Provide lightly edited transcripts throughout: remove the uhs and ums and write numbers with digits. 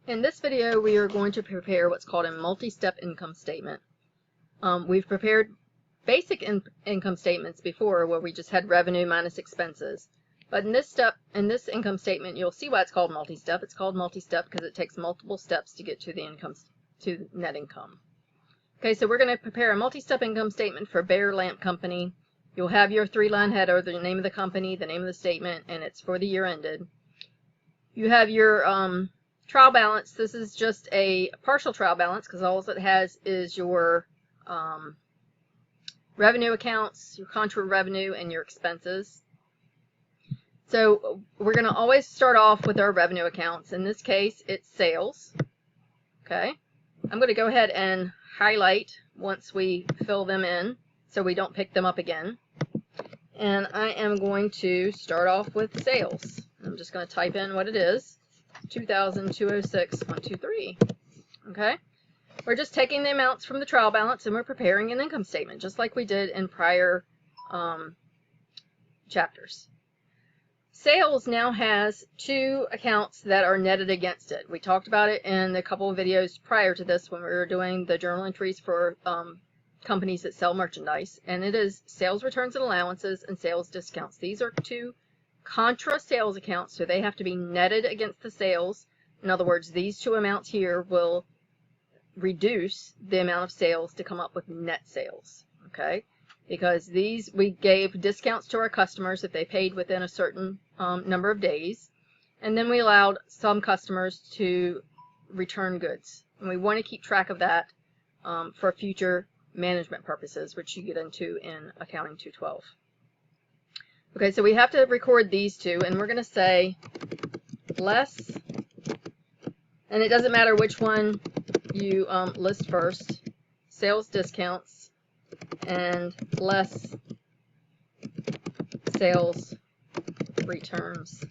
In this video, we are going to prepare what's called a multi-step income statement. We've prepared basic income statements before where we just had revenue minus expenses. But in this income statement, you'll see why it's called multi-step. It's called multi-step because it takes multiple steps to get to the net income. Okay, so we're going to prepare a multi-step income statement for Behr Lamp Company. You'll have your three-line header, the name of the company, the name of the statement, and it's for the year ended. You have your trial balance. This is just a partial trial balance because all it has is your revenue accounts, your contra revenue, and your expenses. So we're going to always start off with our revenue accounts. In this case, it's sales. Okay, I'm going to go ahead and highlight once we fill them in so we don't pick them up again. And I am going to start off with sales. I'm just going to type in what it is. 2,206,123. Okay, we're just taking the amounts from the trial balance and we're preparing an income statement just like we did in prior chapters. Sales now has two accounts that are netted against it. We talked about it in a couple of videos prior to this when we were doing the journal entries for companies that sell merchandise, and it is sales returns and allowances and sales discounts. These are two contra sales accounts, so they have to be netted against the sales. In other words, these two amounts here will reduce the amount of sales to come up with net sales. Okay, because these we gave discounts to our customers if they paid within a certain number of days, and then we allowed some customers to return goods, and we want to keep track of that for future management purposes, which you get into in Accounting 212. Okay, so we have to record these two, and we're going to say less, and it doesn't matter which one you list first, sales discounts and less sales returns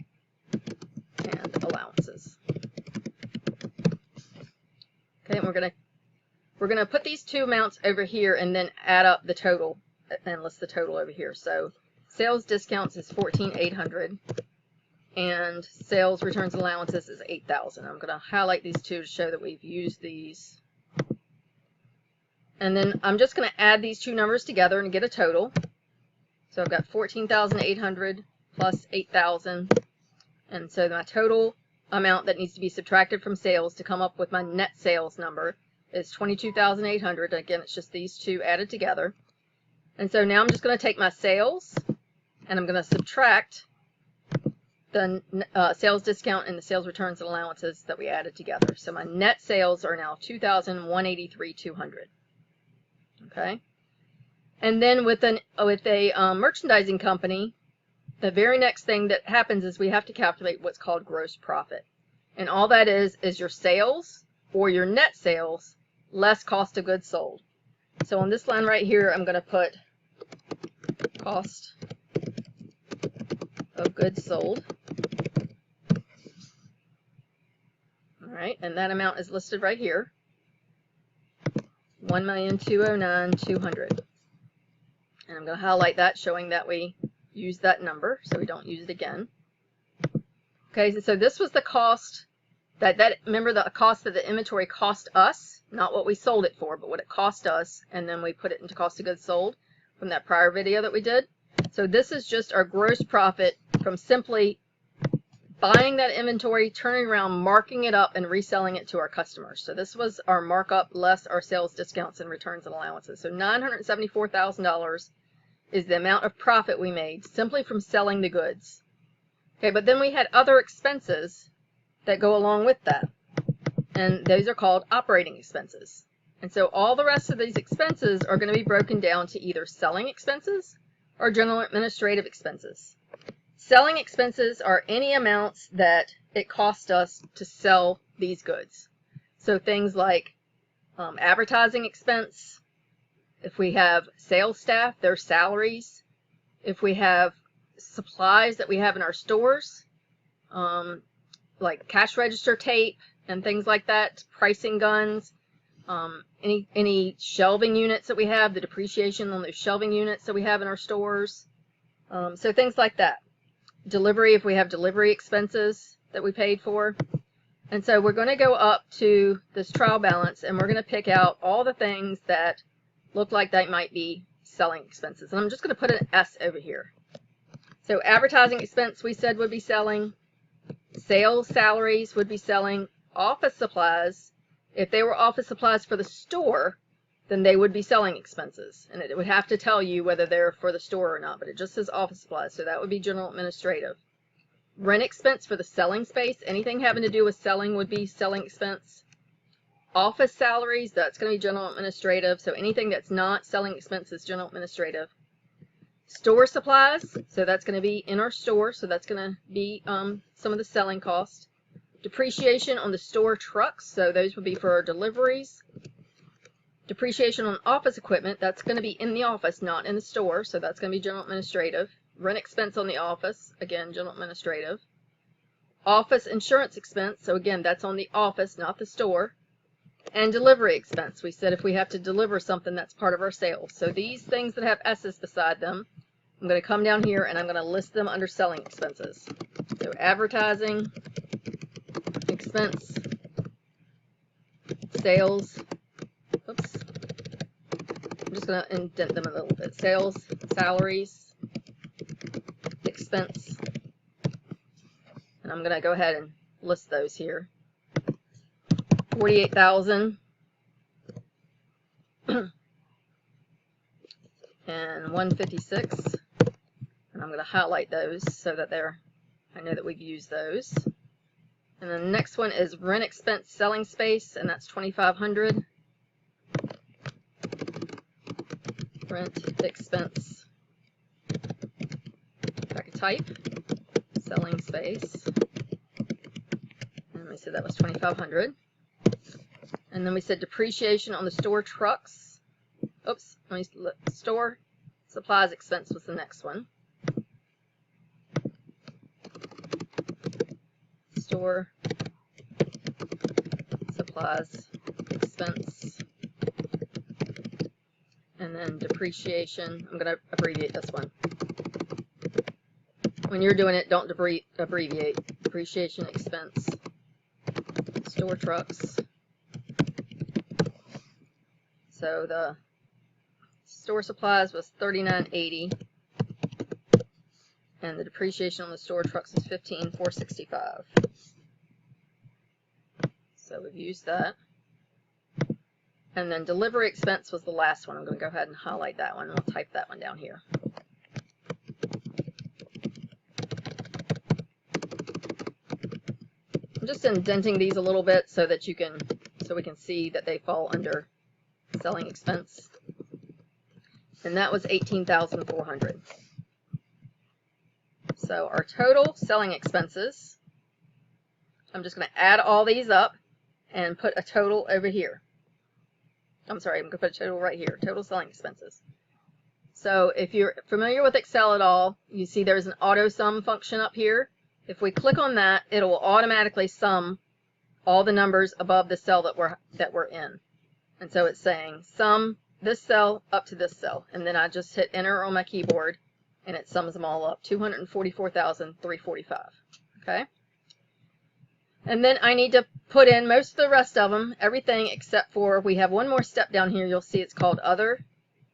and allowances. Okay, and we're gonna put these two amounts over here and then add up the total and list the total over here. So sales discounts is 14,800 and sales returns and allowances is 8,000. I'm gonna highlight these two to show that we've used these. And then I'm just gonna add these two numbers together and get a total. So I've got 14,800 plus 8,000, and so my total amount that needs to be subtracted from sales to come up with my net sales number is 22,800. Again, it's just these two added together. And so now I'm just going to take my sales and I'm going to subtract the sales discount and the sales returns and allowances that we added together. So my net sales are now 2,183,200. Okay, and then with a merchandising company, the very next thing that happens is we have to calculate what's called gross profit, and all that is your sales or your net sales less cost of goods sold. So on this line right here, I'm going to put cost of goods sold. All right, and that amount is listed right here, 1,209,200. And I'm going to highlight that, showing that we use that number so we don't use it again. Okay, so this was the cost remember the cost that the inventory cost us, not what we sold it for, but what it cost us, and then we put it into cost of goods sold from that prior video that we did. So this is just our gross profit from simply buying that inventory, turning around, marking it up, and reselling it to our customers. So this was our markup less our sales discounts and returns and allowances. So $974,000 is the amount of profit we made simply from selling the goods. Okay, but then we had other expenses that go along with that, and those are called operating expenses. And so all the rest of these expenses are going to be broken down to either selling expenses or general administrative expenses. Selling expenses are any amounts that it costs us to sell these goods. So things like advertising expense, if we have sales staff, their salaries, if we have supplies that we have in our stores, like cash register tape and things like that, pricing guns, any shelving units that we have, the depreciation on those shelving units that we have in our stores, so things like that. Delivery, if we have delivery expenses that we paid for, And so we're going to go up to this trial balance, and we're going to pick out all the things that look like they might be selling expenses. And I'm just going to put an S over here. So advertising expense we said would be selling, sales salaries would be selling, office supplies. If they were office supplies for the store, then they would be selling expenses. And it would have to tell you whether they're for the store or not, but it just says office supplies, so that would be general administrative. Rent expense for the selling space, anything having to do with selling would be selling expense. Office salaries, that's going to be general administrative, so anything that's not selling expense is general administrative. Store supplies, so that's going to be in our store, so that's going to be some of the selling costs. Depreciation on the store trucks, so those would be for our deliveries. Depreciation on office equipment, that's going to be in the office, not in the store, so that's going to be general administrative. Rent expense on the office, again, general administrative. Office insurance expense, so again, that's on the office, not the store. And delivery expense, we said if we have to deliver something, that's part of our sales. So these things that have S's beside them, I'm going to come down here and I'm going to list them under selling expenses. So advertising expense, sales, oops, I'm just going to indent them a little bit. Sales, salaries, expense, and I'm going to go ahead and list those here. 48,000 and 156, and I'm going to highlight those so that I know that we've used those. And then the next one is rent expense selling space, and that's 2,500. Rent expense, if I could type, selling space, and we said that was 2,500. And then we said depreciation on the store trucks. Oops, store supplies expense was the next one. Store supplies expense. And then depreciation, I'm going to abbreviate this one. When you're doing it, don't abbreviate. Depreciation expense, store trucks. So the store supplies was $39.80, and the depreciation on the store trucks is $15,465. So we've used that. And then delivery expense was the last one. I'm going to go ahead and highlight that one. We'll type that one down here. I'm just indenting these a little bit so that we can see that they fall under selling expense. And that was 18,400. So our total selling expenses, I'm just going to add all these up and put a total over here. I'm sorry, I'm going to put a total right here, total selling expenses. So if you're familiar with Excel at all, you see there's an auto sum function up here. If we click on that, it will automatically sum all the numbers above the cell that we're in. And so it's saying sum this cell up to this cell. And then I just hit enter on my keyboard and it sums them all up, 244,345. Okay? And then I need to put in most of the rest of them, everything except for, we have one more step down here. You'll see it's called other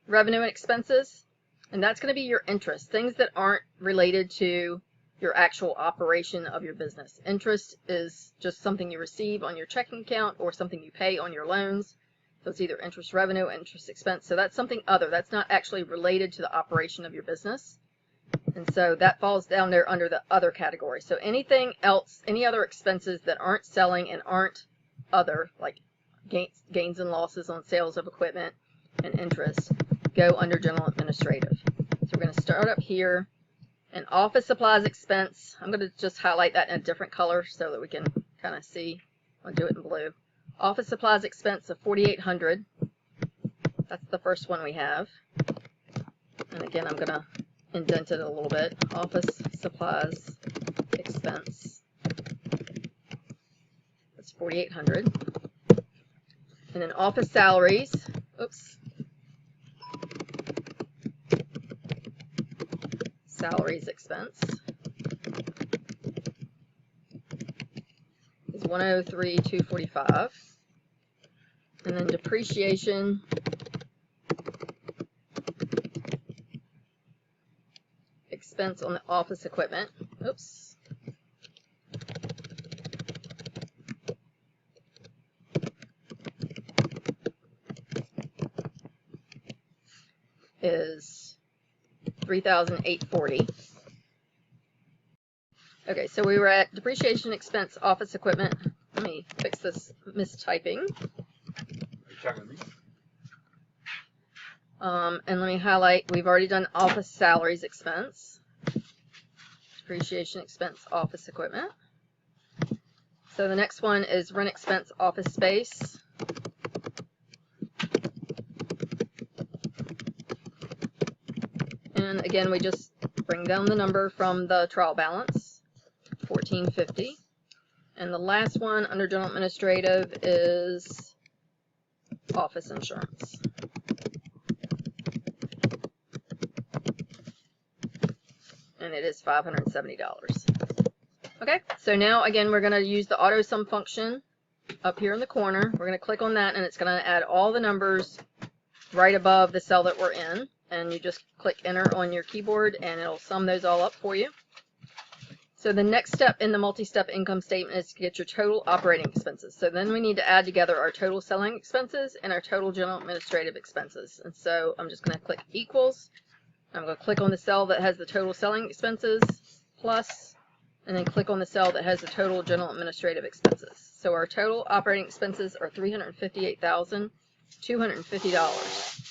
revenue and expenses. And that's going to be your interest, things that aren't related to your actual operation of your business. Interest is just something you receive on your checking account or something you pay on your loans. So it's either interest revenue or interest expense. So that's something other. That's not actually related to the operation of your business. And so that falls down there under the other category. So anything else, any other expenses that aren't selling and aren't other, like gains and losses on sales of equipment and interest, go under general administrative. So we're going to start up here. And office supplies expense, I'm going to just highlight that in a different color so that we can kind of see. I'll do it in blue. Office supplies expense of $4,800. That's the first one we have. And again, I'm going to indent it a little bit. Office supplies expense. That's $4,800. And then office salaries. Oops. Salaries expense is 103,245. And then depreciation expense on the office equipment. Oops. Is 3,840. Okay, so we were at depreciation expense office equipment. Let me fix this mistyping. And let me highlight, we've already done office salaries expense. Depreciation expense office equipment. So the next one is rent expense office space. And again, we just bring down the number from the trial balance, 1450. And the last one under general administrative is office insurance. And it is $570. Okay, so now again we're going to use the auto sum function up here in the corner. We're going to click on that and it's going to add all the numbers right above the cell that we're in. And you just click enter on your keyboard and it'll sum those all up for you. So the next step in the multi-step income statement is to get your total operating expenses. So then we need to add together our total selling expenses and our total general administrative expenses. And so I'm just going to click equals. I'm going to click on the cell that has the total selling expenses plus, and then click on the cell that has the total general administrative expenses. So our total operating expenses are $358,250.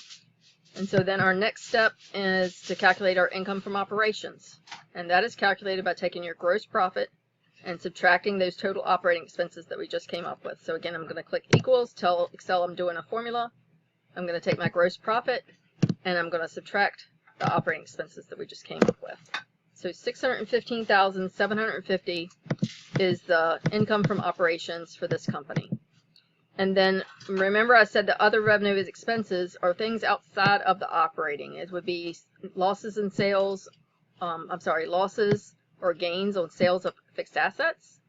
And so then our next step is to calculate our income from operations. And that is calculated by taking your gross profit and subtracting those total operating expenses that we just came up with. So again, I'm going to click equals, tell Excel I'm doing a formula. I'm going to take my gross profit and I'm going to subtract the operating expenses that we just came up with. So $615,750 is the income from operations for this company. And then remember I said the other revenue is expenses are things outside of the operating. It would be losses in sales, losses or gains on sales of fixed assets,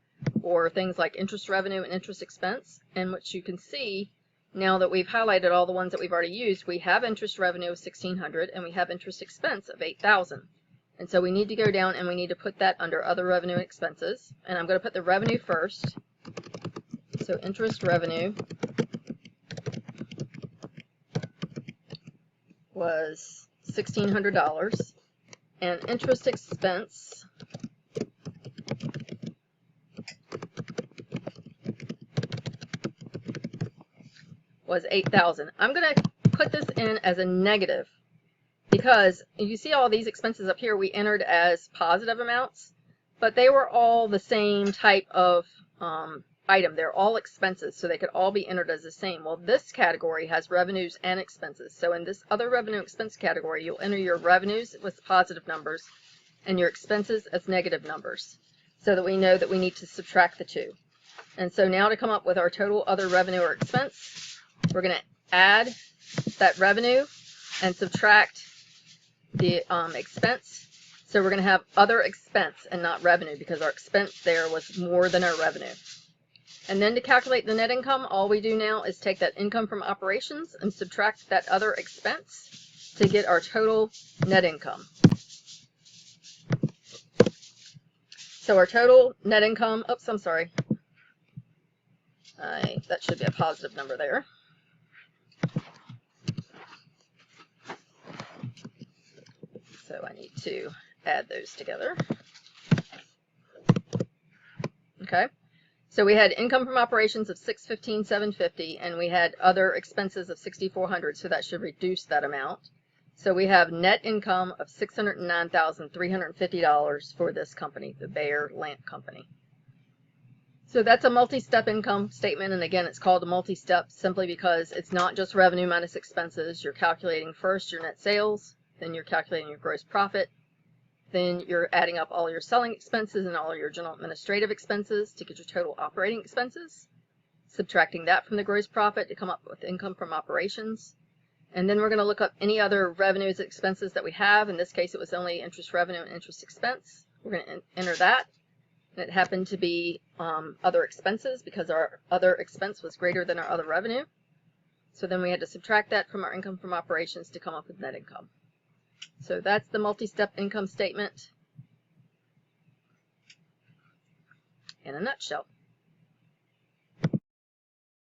or things like interest revenue and interest expense. And what you can see now that we've highlighted all the ones that we've already used, we have interest revenue of $1,600 and we have interest expense of $8,000. And so we need to go down and we need to put that under other revenue and expenses. And I'm going to put the revenue first. So interest revenue was $1,600 and interest expense was $8,000. I'm going to put this in as a negative because you see all these expenses up here we entered as positive amounts, but they were all the same type of item. They're all expenses, so they could all be entered as the same. Well, this category has revenues and expenses. So in this other revenue expense category, you'll enter your revenues with positive numbers and your expenses as negative numbers so that we know that we need to subtract the two. And so now to come up with our total other revenue or expense, we're going to add that revenue and subtract the expense. So we're going to have other expense and not revenue because our expense there was more than our revenue. And then to calculate the net income, all we do now is take that income from operations and subtract that other expense to get our total net income. So our total net income, oops, I'm sorry. That should be a positive number there. So I need to add those together. Okay. So we had income from operations of $615,750 and we had other expenses of $6,400, so that should reduce that amount. So we have net income of $609,350 for this company, the Bayer Lamp Company. So that's a multi-step income statement, and again it's called a multi-step simply because it's not just revenue minus expenses. You're calculating first your net sales, then you're calculating your gross profit, then you're adding up all your selling expenses and all your general administrative expenses to get your total operating expenses, subtracting that from the gross profit to come up with income from operations. And then we're going to look up any other revenues and expenses that we have. In this case, it was only interest revenue and interest expense. We're going to enter that. And it happened to be other expenses because our other expense was greater than our other revenue. So then we had to subtract that from our income from operations to come up with net income. So that's the multi-step income statement in a nutshell.